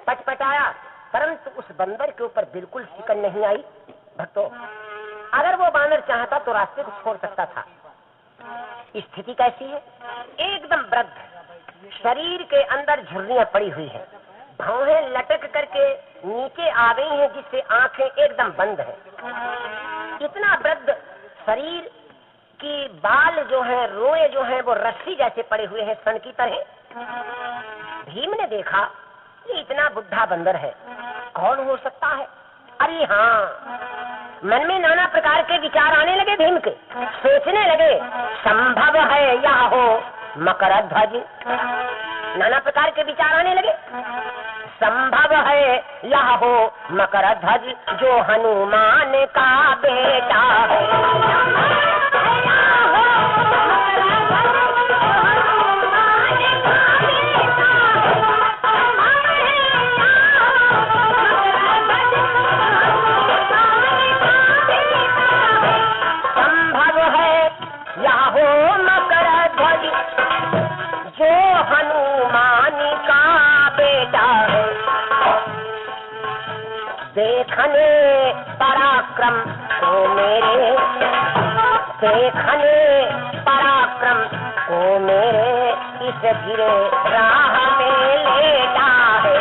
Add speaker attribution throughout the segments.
Speaker 1: पटपटाया, परंतु उस बंदर के ऊपर बिल्कुल शिकन नहीं आई। भक्तों, अगर वो बानर चाहता तो रास्ते को छोड़ सकता था। स्थिति कैसी है? एकदम वृद्ध, शरीर के अंदर झुर्रियां पड़ी हुई है, भौहें लटक करके नीचे आ गई हैं, जिससे आंखें एकदम बंद है। इतना वृद्ध शरीर की बाल जो है, रोए जो है, वो रस्सी जैसे पड़े हुए हैं, सन की तरह। भीम ने देखा ये इतना बुढ़ा बंदर है, कौन हो सकता है? अरे हाँ, मन में नाना प्रकार के विचार आने लगे। भीम के सोचने लगे, संभव है या हो मकरध्वज। नाना प्रकार के विचार आने लगे। संभव है या हो मकरध्वज, जो हनुमान का बेटा है। देखने पराक्रम को मेरे, देखने पराक्रम को मेरे, इस गिरे राह में लेटा है।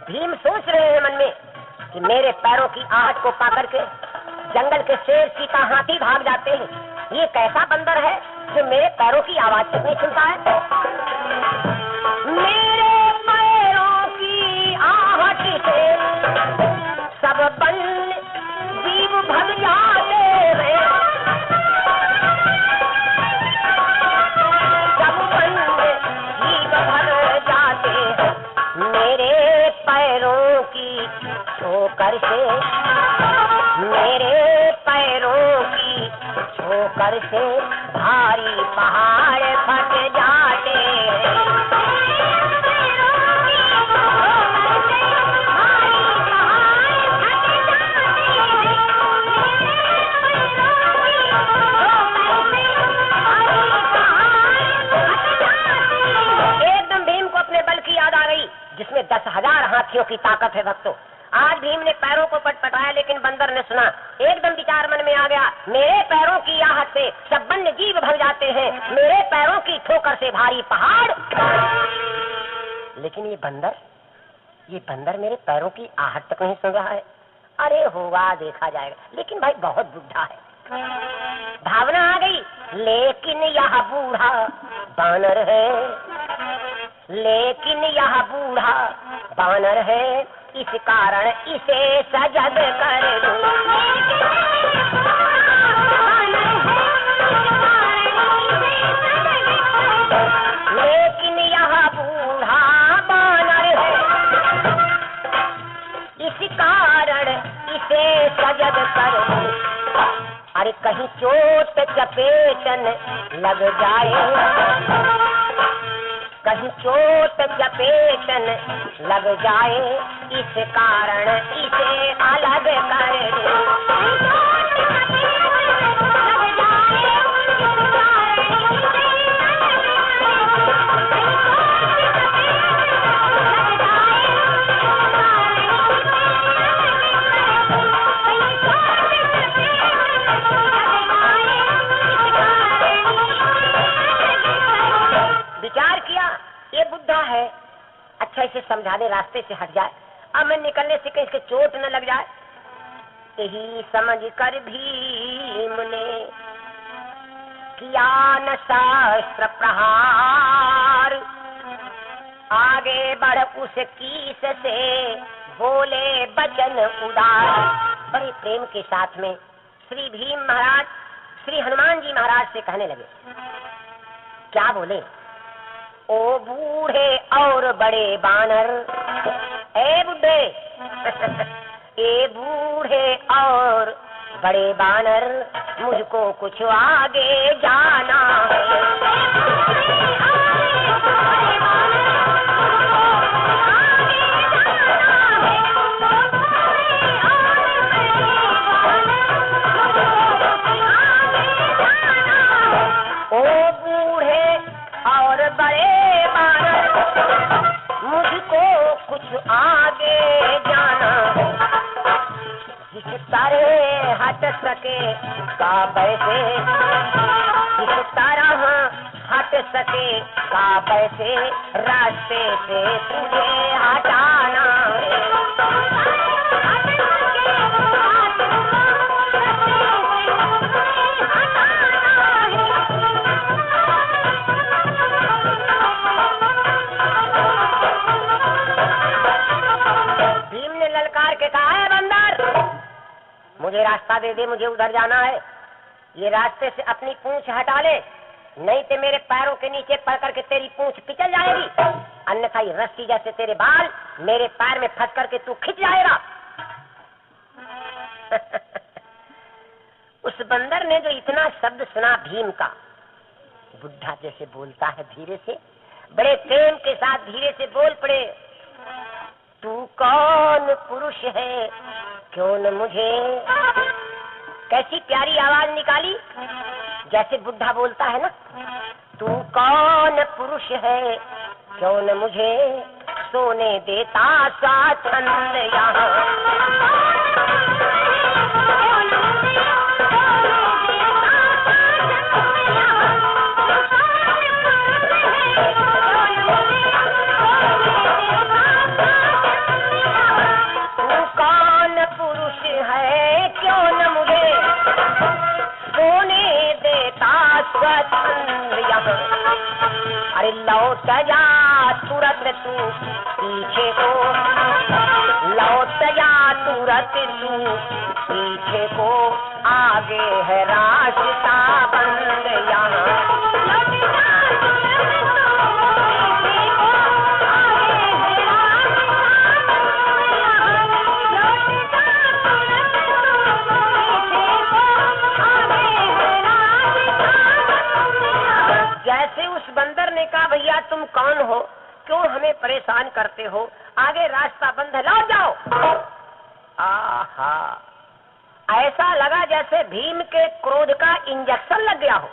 Speaker 1: भीम सोच रहे हैं मन में कि मेरे पैरों की आहट को पाकर के जंगल के शेर, चीता, हाथी भाग जाते हैं। ये कैसा बंदर है जो मेरे पैरों की आवाज तक नहीं सुनता है? मेरे पैरों की आहट से सब बन जीव भग जाते हैं, सब बन जीव भग जाते हैं। मेरे पैरों की ठोकर से, मेरे पैरों की ठोकर से भारी पहाड़ फट जाते हैं। एकदम भीम को अपने बल की याद आ गई, जिसमें 10,000 हाथियों की ताकत है। भक्तों, आज भीम ने पैरों को पटपटाया, लेकिन बंदर ने सुना। एकदम विचार मन में आ गया, मेरे पैरों की आहट से सब वन्य जीव भग जाते हैं, मेरे पैरों की ठोकर से भारी पहाड़। लेकिन ये बंदर मेरे पैरों की आहट तक नहीं सुन रहा है। अरे होगा, देखा जाएगा। लेकिन भाई बहुत बुढ़ा है। भावना आ गई, लेकिन यह बूढ़ा बानर है, लेकिन यह बूढ़ा बानर है, इस कारण इसे सजग कर दूं। लेकिन यह बूढ़ा बानर है, इस कारण इसे सजग कर दूं। अरे कहीं चोट चपेटन लग जाए, कहीं चोट चपेटन लग जाए, इस कारण इसे अलग कर दे। विचार किया, ये बुढ़ा है, अच्छा इसे समझा दे, रास्ते से हट जाए, अब मैं निकलने से कहीं इसके चोट न लग जाए। यही समझ कर भीम ने किया न शास्त्र प्रहार, आगे बढ़ उस कीस से बोले बचन उदार। बड़े प्रेम के साथ में श्री भीम महाराज श्री हनुमान जी महाराज से कहने लगे। क्या बोले? ओ बूढ़े और बड़े बानर, ए बूढ़े ए बूढ़े और बड़े बानर, मुझको कुछ आगे जाना है। तारे हट सके काबे से, किस तरह हट सके काबे से, रास्ते से तुझे हटाना है। भीम ने ललकार के कहा है बंदर, मुझे रास्ता दे दे, मुझे उधर जाना है। ये रास्ते से अपनी पूंछ हटा ले, नहीं तो मेरे पैरों के नीचे पड़ करके तेरी पूंछ पिचल जाएगी, अन्यथा ये रस्सी जैसे तेरे बाल मेरे पैर में फंस करके तू खिंच जाएगा। उस बंदर ने जो इतना शब्द सुना भीम का, बुढ़ा जैसे बोलता है धीरे से, बड़े प्रेम के साथ धीरे से बोल पड़े, तू कौन पुरुष है क्यों न मुझे। कैसी प्यारी आवाज निकाली, जैसे बुढ़ा बोलता है ना, तू कौन पुरुष है क्यों न मुझे सोने देता स्वाच्छंद यहाँ। अरे लौट जा तुरंत तू पीछे को, लौट जा तुरंत तू पीछे को, आगे है रास्ता बंद यहाँ। जैसे उस बंदर ने कहा, भैया तुम कौन हो, क्यों हमें परेशान करते हो, आगे रास्ता बंद है, लौट जाओ। आहा, ऐसा लगा जैसे भीम के क्रोध का इंजेक्शन लग गया हो।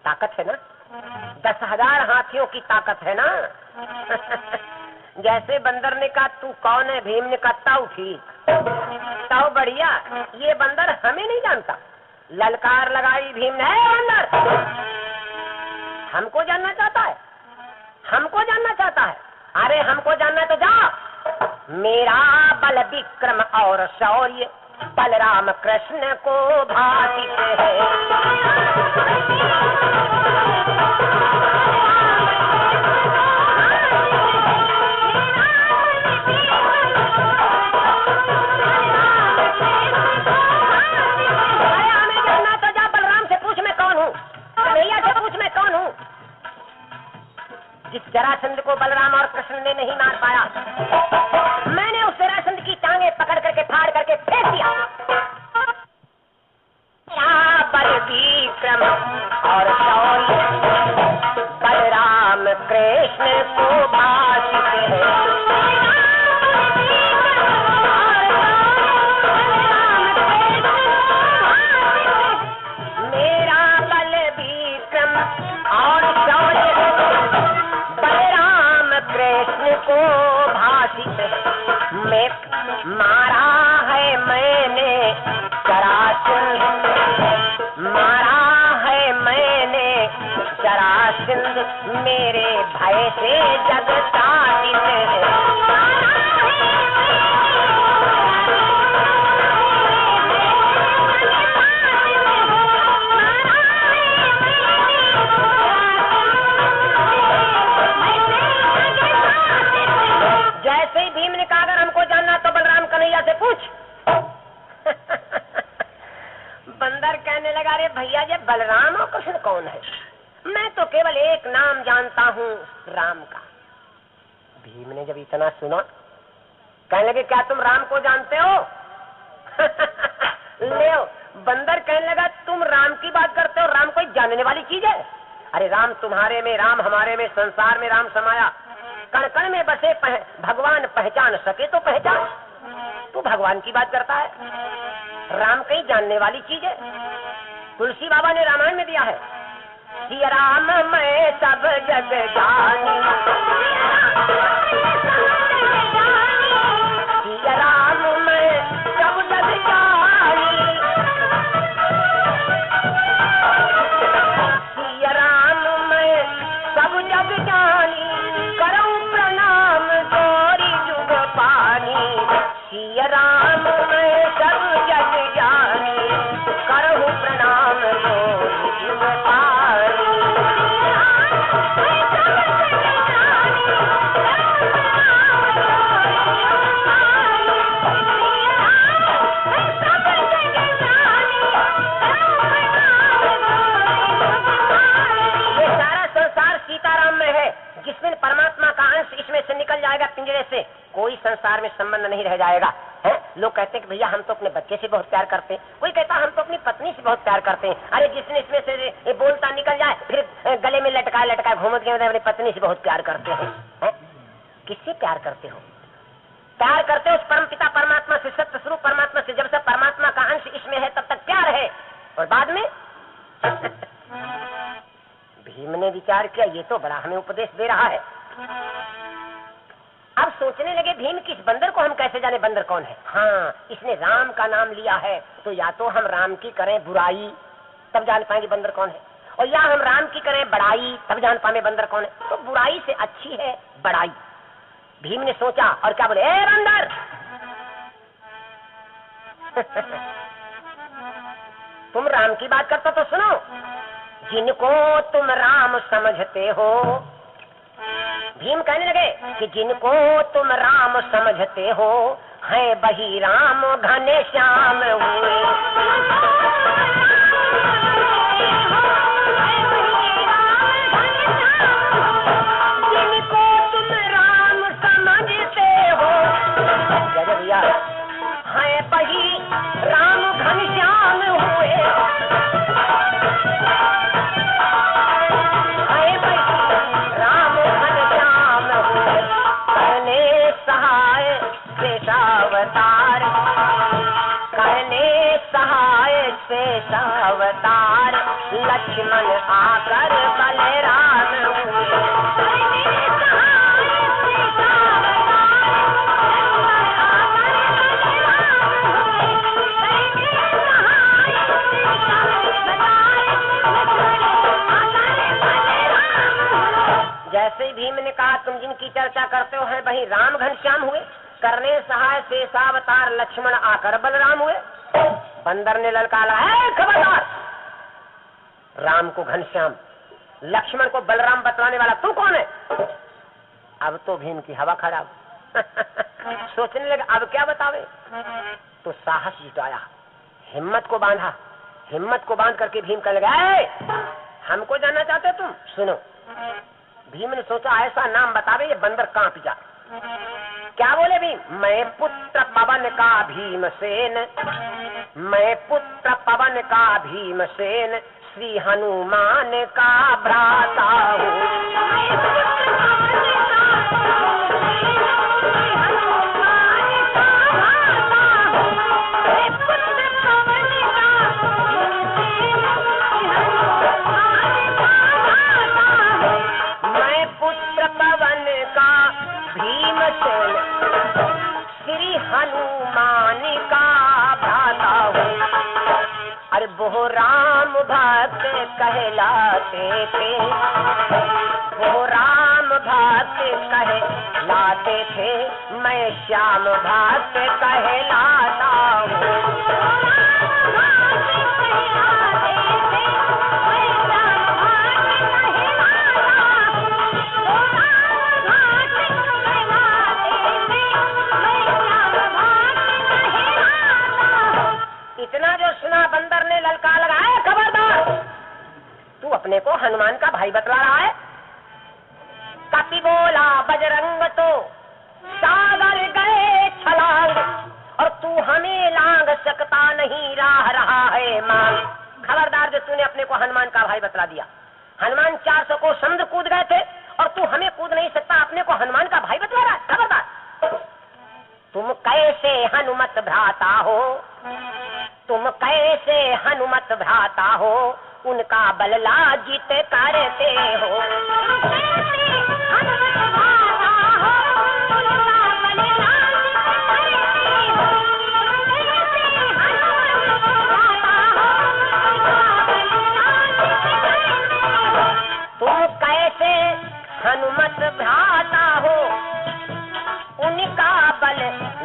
Speaker 1: ताकत है ना, 10,000 हाथियों की ताकत है ना। जैसे बंदर ने कहा तू कौन है, भीम ने कहा ताऊ ठीक, ताऊ बढ़िया, ये बंदर हमें नहीं जानता। ललकार लगाई भीम ने, बंदर हमको जानना चाहता है, हमको जानना चाहता है, अरे हमको जानना है तो जा। मेरा बल विक्रम और शौर्य बलराम कृष्ण को भाषित है। जिस जरासंध को बलराम और कृष्ण ने नहीं मार पाया, मैंने उस जरासंध की टांगे पकड़ करके फाड़ करके फेंक दिया। बल विक्रम और शौर्य बलराम कृष्ण को भाषित है। मेरा बल विक्रम और शौर्य कृष्ण को भाषित में मारा है मैंने जरासंध, मारा है मैंने जरासंध, मेरे भय से जग ताड़ित है। जैसे ही भीम ने कहा अगर हमको जानना तो बलराम कन्हैया से पूछ। बंदर कहने लगा, रे भैया ये बलराम और कृष्ण कौन है, मैं तो केवल एक नाम जानता हूँ, राम का। भीम ने जब इतना सुना, कहने लगे क्या तुम राम को जानते हो? ले बंदर कहने लगा तुम राम की बात करते हो, राम कोई जानने वाली चीज है? अरे राम तुम्हारे में, राम हमारे में, संसार में राम समाया, कण कण में बसे भगवान पहचान सके तो पहचान। तू भगवान की बात करता है, राम कहीं जानने वाली चीज है? तुलसी बाबा ने रामायण में दिया है, सिया राम मैं सब जग जानी, सिया राम मैं संबंध नहीं रह जाएगा। है लोग कहते हैं कि भैया हम तो अपने बच्चे से बहुत प्यार करते हैं, कोई कहता हम तो अपनी पत्नी से बहुत प्यार करते हैं। अरे जिसने इसमें से ये बोलता निकल जाए फिर गले में लटका घूमत के अपनी पत्नी से बहुत प्यार करते हैं। है? किससे प्यार करते हो? प्यार करते हो उस परम पिता परमात्मा से, सत्य स्वरूप परमात्मा से। जब से परमात्मा का अंश इसमें है तब तक प्यार है, और बाद में भीम ने विचार किया ये तो बड़ा हमें उपदेश दे रहा है। अब सोचने लगे भीम कि इस बंदर को हम कैसे जाने बंदर कौन है। हाँ, इसने राम का नाम लिया है तो या तो हम राम की करें बुराई तब जान पाएंगे बंदर कौन है, और या हम राम की करें बड़ाई तब जान पाएंगे बंदर कौन है। तो बुराई से अच्छी है बड़ाई। भीम ने सोचा और क्या बोले, ए बंदर तुम राम की बात करते तो सुनो, जिनको तुम राम समझते हो। भीम कहने लगे कि जिनको तुम राम समझते हो है वही राम घने श्याम हुए। जिनको तुम राम समझते हो भैया है वही राम घनश्याम हुए। अवतार लक्ष्मण आकर बलराम जैसे ही भीम ने कहा तुम जिनकी चर्चा करते हो है वही राम घनश्याम हुए, करने सहाय शेषावतार लक्ष्मण आकर बलराम हुए। बंदर ने ललकारा, है खबरदार, राम को घनश्याम लक्ष्मण को बलराम बतलाने वाला तू कौन है? अब तो भीम की हवा खराब। सोचने लगे अब क्या बतावे, तो साहस जुटाया, हिम्मत को बांधा। हिम्मत को बांध करके भीम कहने लगा, हमको जानना चाहते तुम? सुनो। भीम ने सोचा ऐसा नाम बतावे ये बंदर कांप जा। क्या बोले भीम? मैं पुत्र पवन का भीमसेन, मैं पुत्र पवन का भीमसेन, श्री हनुमान का भ्राता हूँ। श्री हनुमान का भ्राता हूँ। अरे वो राम भक्त कहलाते थे, वो राम भक्त कहलाते थे, मैं श्याम भक्त कहलाता हूँ। इतना जो सुना बंदर ने ललका लगाया, खबरदार तू अपने को हनुमान का भाई बतला रहा है। कपि बोला बजरंग तो सागर गए छलांग, और तू हमें लांग सकता नहीं, राह रहा है मांग। खबरदार जो तूने अपने को हनुमान का भाई बतला दिया। हनुमान 400 को समुद्र कूद गए थे और तू हमें कूद नहीं सकता, अपने को हनुमान का भाई बतला रहा है। खबरदार तुम कैसे हनुमत भ्राता हो, तुम कैसे हनुमत भ्राता हो, उनका बलला जीत करते हो। तुम कैसे हनुमत भ्राता हो, उनका बल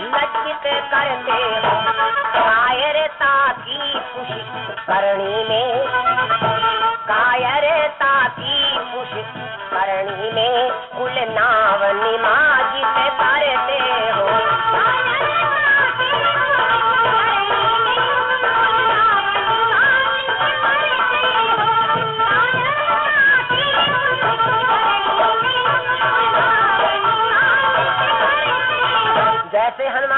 Speaker 1: लज्जित करते हो। कायरता की पुष्करणी में, कायरता की पुष्करणी में, कुल नाव निमाजित करते हो। जैसे हनुमान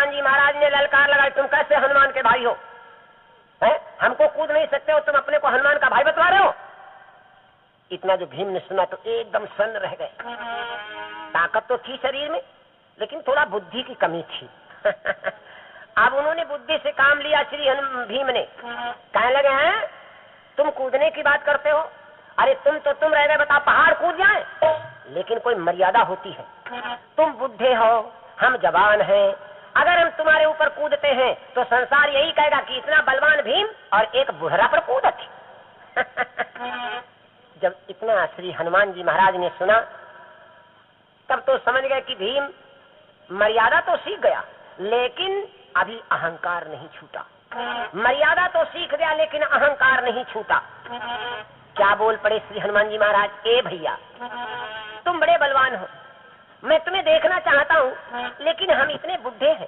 Speaker 1: भाई हो, है? हमको कूद नहीं सकते हो, तुम अपने को हनुमान का भाई बतला रहे हो। इतना जो भीम ने सुना तो एकदम सन्न रह गए। ताकत तो थी शरीर में, लेकिन थोड़ा बुद्धि की कमी थी। अब उन्होंने बुद्धि से काम लिया। श्री भीम ने कहने लगे, हैं तुम कूदने की बात करते हो, अरे तुम रह गए, बता पहाड़ कूद जाए, लेकिन कोई मर्यादा होती है। तुम बुढ़े हो, हम जवान हैं, अगर हम तुम्हारे ऊपर कूदते हैं तो संसार यही कहेगा कि इतना बलवान भीम और एक बुढ़रा पर कूदत। जब इतना श्री हनुमान जी महाराज ने सुना तब तो समझ गए कि भीम मर्यादा तो सीख गया, लेकिन अभी अहंकार नहीं छूटा। मर्यादा तो सीख गया, लेकिन अहंकार नहीं छूटा। क्या बोल पड़े श्री हनुमान जी महाराज, ए भैया तुम बड़े बलवान हो, मैं तुम्हें देखना चाहता हूँ, लेकिन हम इतने बुढ़े हैं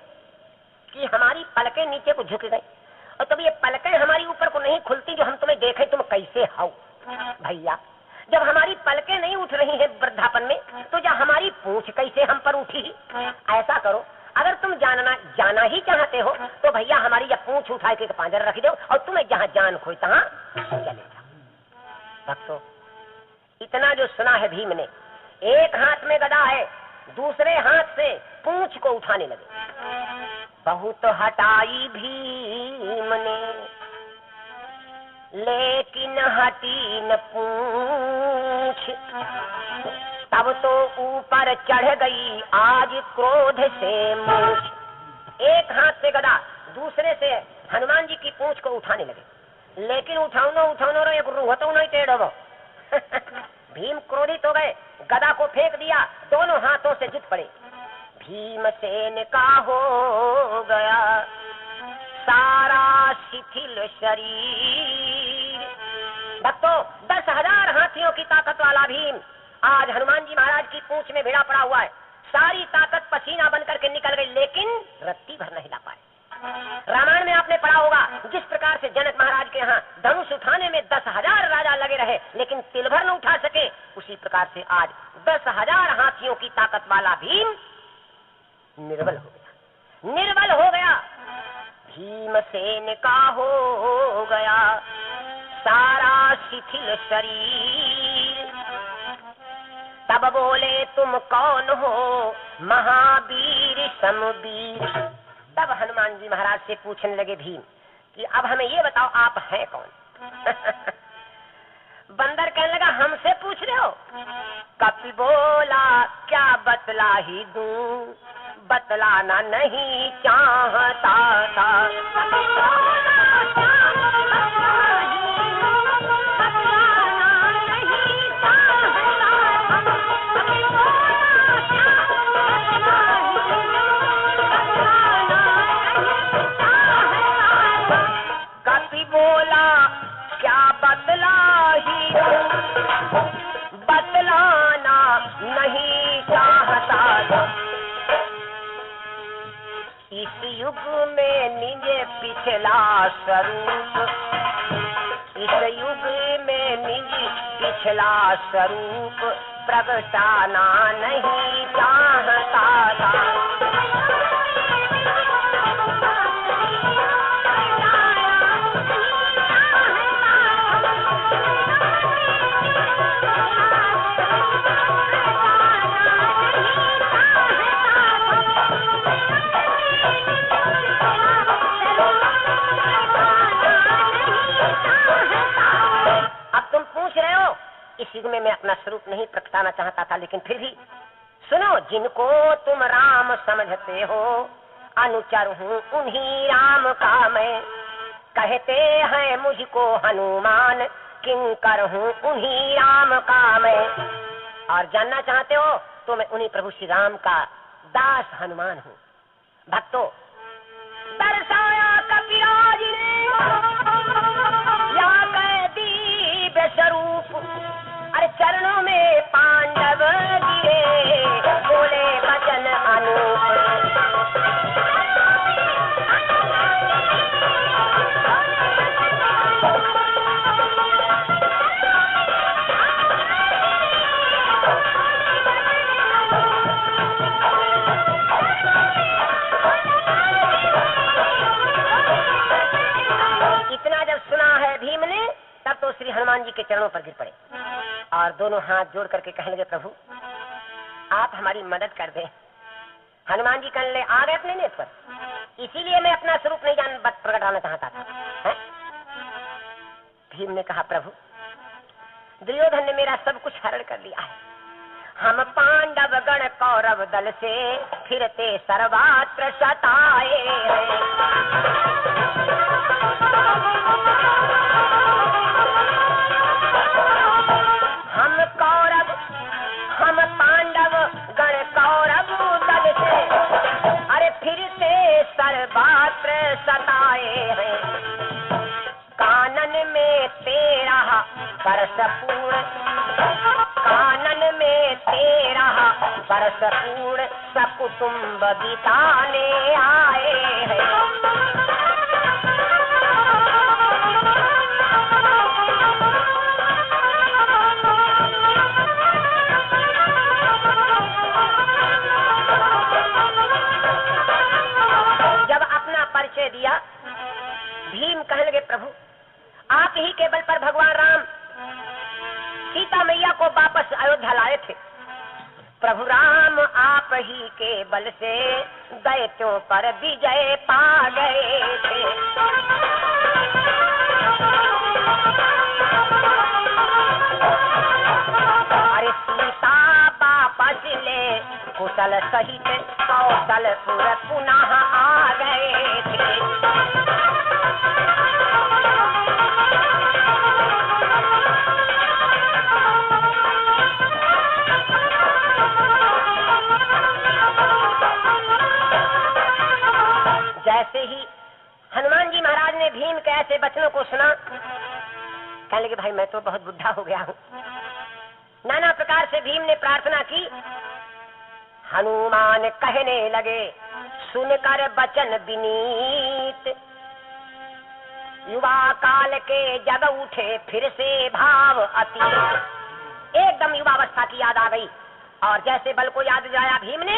Speaker 1: कि हमारी पलकें नीचे को झुक गई, और तब ये पलकें हमारी ऊपर को नहीं खुलती जो हम तुम्हें देखे तुम कैसे हो। भैया जब हमारी पलकें नहीं उठ रही हैं वृद्धापन में, तो या हमारी पूंछ कैसे हम पर उठी। ऐसा करो, अगर तुम जाना ही चाहते हो तो भैया हमारी या पूंछ उठा के पांजर रख दो और तुम्हें जहाँ जान खोई तहाँ चले जाओ। भक्तों इतना जो सुना है भीम ने, एक हाथ में गदा है, दूसरे हाथ से पूंछ को उठाने लगे। बहुत हटाई भीम ने, लेकिन हटी न पूंछ, तब तो ऊपर चढ़ गई आज क्रोध से मूछ। एक हाथ से गदा, दूसरे से हनुमान जी की पूंछ को उठाने लगे, लेकिन उठाओ एक रूहतो नहीं टेढ़ो। भीम क्रोधित हो गए, गदा को फेंक दिया, दोनों हाथों से जुट पड़े। भीमसेन का हो गया सारा शिथिल शरीर। भक्तों 10,000 हाथियों की ताकत वाला भीम आज हनुमान जी महाराज की पूंछ में भिड़ा पड़ा हुआ है। सारी ताकत पसीना बन करके निकल गई, लेकिन रत्ती भर नहीं ला पाए। रामायण में आपने पढ़ा होगा, जिस प्रकार से जनक महाराज के यहाँ धनुष उठाने में 10,000 राजा लगे रहे, लेकिन तिल भर न उठा सके, उसी प्रकार से आज 10,000 हाथियों की ताकत वाला भीम निर्बल हो गया। निर्बल हो गया, भीमसेन का हो गया सारा शिथिल शरीर। तब बोले तुम कौन हो महावीर समवीर। तब हनुमान जी महाराज से पूछने लगे भीम कि अब हमें ये बताओ आप हैं कौन। बंदर कहने लगा हमसे पूछ रहे हो। कपि बोला क्या बतला ही दूं, बतलाना नहीं चाहता था। कपि बोला क्या बतला ही दूं, बतलाना नहीं चाहता था। इस युग में निज पिछला स्वरूप, इस युग में निज पिछला स्वरूप प्रगटाना नहीं चाहता था। इस युग में मैं अपना स्वरूप नहीं प्रकटाना चाहता था, लेकिन फिर भी सुनो, जिनको तुम राम समझते हो अनुचर हूँ उन्हीं राम का मैं। कहते हैं मुझको हनुमान किंकर हूँ उन्हीं राम का मैं। और जानना चाहते हो तो मैं उन्हीं प्रभु श्री राम का दास हनुमान हूँ। भक्तों दर्शाया कपिराज ने या दिव्य स्वरूप, अरे चरणों में पांडव गिरे बोले वचन अनूप। तो श्री हनुमान जी के चरणों पर गिर पड़े और दोनों हाथ जोड़ करके कहने लगे, प्रभु आप हमारी मदद कर दें। हनुमान जी कहने लगे, आ गए अपने नेत्र पर, इसीलिए मैं अपना स्वरूप नहीं जान प्रकटाना चाहता था। भीम ने कहा, प्रभु दुर्योधन ने मेरा सब कुछ हरण कर लिया है। हम पांडव गण कौरव दल से फिरते सर्वत्र सताए हैं। हम पांडव गण कौरव दल से अरे फिरते सर्वत्र सताए हैं। कानन में तेरा बरसपूर्ण, कानन में तेरा बरसपूर्ण सकुटुंब बिताने आए हैं। जब अपना परिचय दिया, भीम कहने लगे, प्रभु आप ही के बल पर भगवान राम सीता मैया को वापस अयोध्या लाए थे। प्रभु राम आप ही के बल से दैत्यों पर विजय पा गए थे। अरे सीता वापस ले कुशल सहित कौशलपुर पुनः आ गए थे। जैसे ही हनुमान जी महाराज ने भीम के ऐसे वचनों को सुना, कहने लगे, भाई मैं तो बहुत बुढ़ा हो गया हूँ। नाना प्रकार से भीम ने प्रार्थना की। हनुमान कहने लगे, सुनकर वचन विनीत, युवा काल के जग उठे फिर से भाव अति। एकदम युवावस्था की याद आ गई और जैसे बल को याद दिलाया भीम ने,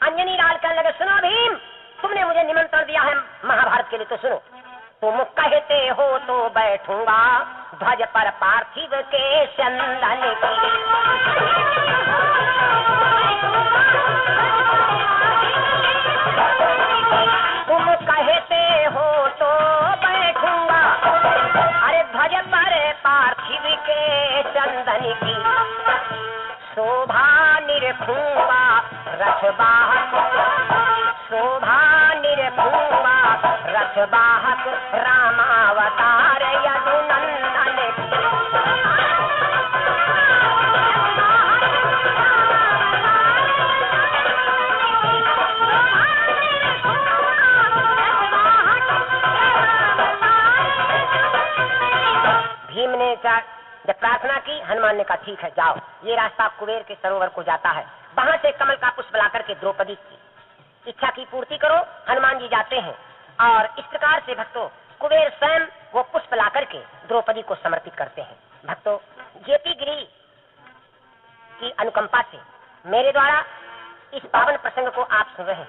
Speaker 1: अंजनी लाल कहने लगे, सुनो भीम, तुमने मुझे निमंत्रण दिया है महाभारत के लिए, तो सुनो। तुम कहते हो तो बैठूंगा ध्वज पर पार्थिव के चंदन की। तुम कहते हो तो बैठूंगा, अरे ध्वज पर पार्थिव के चंदन की। शोभा निरखूंगा रथवाहक, शोभा निरखूंगा रथवाहक रामावतार यदुनंदन की। भीम ने जब प्रार्थना की, हनुमान ने कहा, ठीक है जाओ, ये रास्ता कुबेर के सरोवर को जाता है, वहां से कमल का पुष्प लाकर के द्रौपदी की इच्छा की पूर्ति करो। हनुमान जी जाते हैं और इस प्रकार से भक्तों कुबेर स्वयं वो पुष्प लाकर के द्रौपदी को समर्पित करते हैं। भक्तों जेपी गिरी की अनुकंपा से मेरे द्वारा इस पावन प्रसंग को आप सुन रहे हैं।